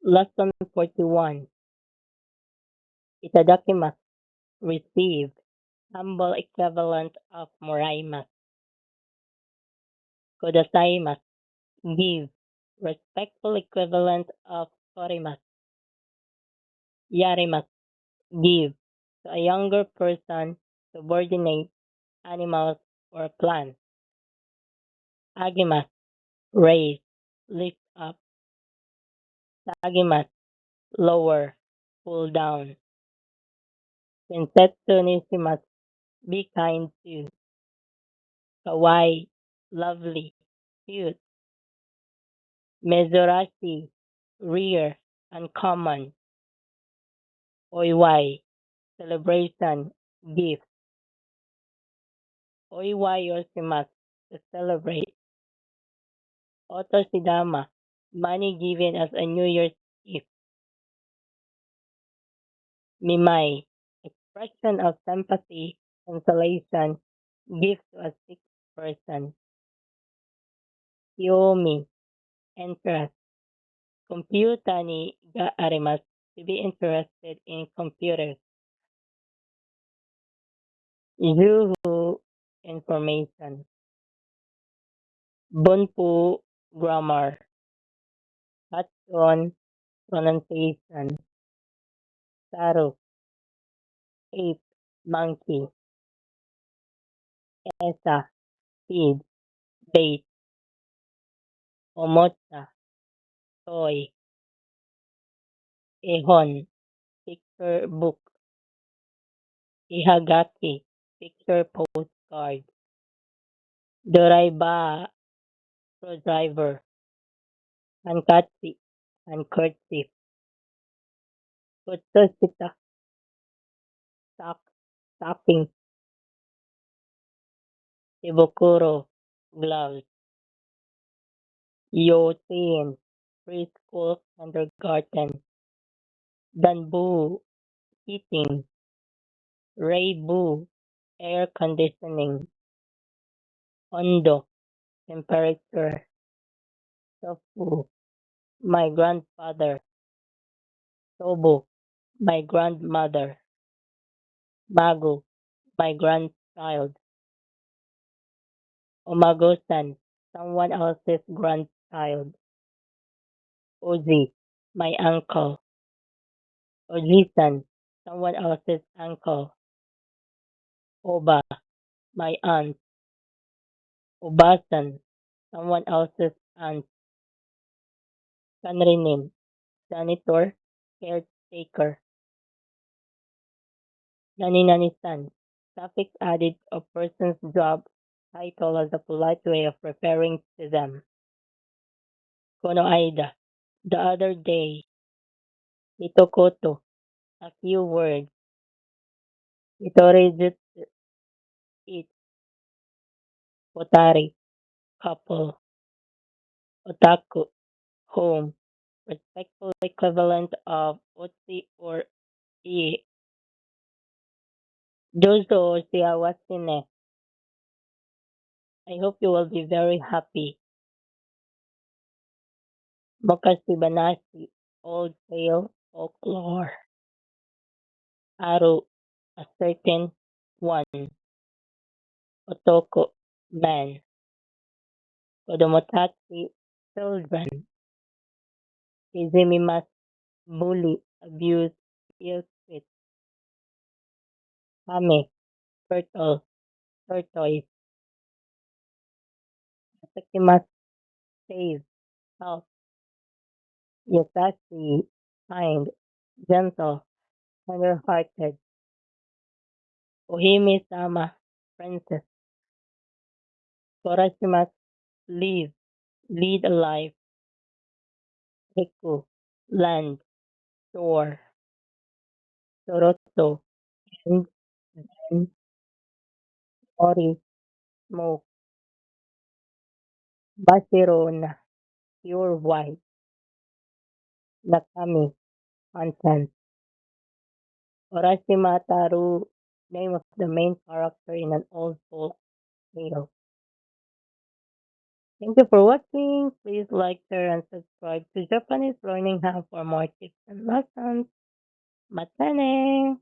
Lesson 41. Itadakimasu. Receive. Humble equivalent of moraimasu. Kudasaimasu. Give. Respectful equivalent of korimasu. Yarimasu. Give. To a younger person, subordinate, animals, or plants. Agimasu. Raise. Lift up. Sagimasu. Lower. Pull down. Sensetsu nishimasu. Be kind to. Kawaii. Lovely. Cute. Mezurashi. Rare. Uncommon. Oiwai. Celebration. Gift. Oiwai yoshimasu. To celebrate. Otoshidama. Money given as a New Year's gift. Mimai. Expression of sympathy, consolation, gift to a sick person. Yomi. Interest. Computer ni ga arimasu. To be interested in computers. Zuhu. Information. Bunpu. Grammar. Hatson. Pronunciation. Saru. Ape. Monkey. Esa. Feed. Bait. Omocha. Toy. Ehon. Picture book. Ihagaki. Picture postcard. Doraiba. Screwdriver. Hankatsi. Handkerchief. Kutsushita. Sock. Stocking. Shibukuro. Gloves. Yotin. Preschool. Kindergarten. Danbu. Heating. Reibu. Air conditioning. Ondo. Temperature. Tofu. My grandfather. Tobo. My grandmother. Mago. My grandchild. Omagosan. Someone else's grandchild. Ozi. My uncle. Ojisan. Someone else's uncle. Oba. My aunt. Obasan. Someone else's aunt. Kanrinin. Janitor. Caretaker. Naninanisan. Suffix added to a person's job title as a polite way of referring to them. Kono Aida. The other day. Hitokoto. A few words. Hitorejutsu. Each. Otari. Couple. Otaku. Home. Respectful equivalent of otsi or ie. Jojo siawase ne. I hope you will be very happy. Mokashibanashi. Old tale. Folklore. Aru. A certain one. Otoko. Man. Kodomotachi. Children. Izimimasu. Bully. Abuse. Ill treat. Kame. Turtle. Tortoise. Takimasu. Save. Help. Yatashi. Kind. Gentle. Tender-hearted. Ohime-sama. Princess. Korashimasu. Live. Lead a life. Riku. Land. Shore. Soroto. And then Ori. Smoke. Bashirona. Pure white. Nakami. Content. Orashima Taru. Name of the main character in an old folk tale. Thank you for watching. Please like, share, and subscribe to Japanese Learning Hub for more tips and lessons. Matane!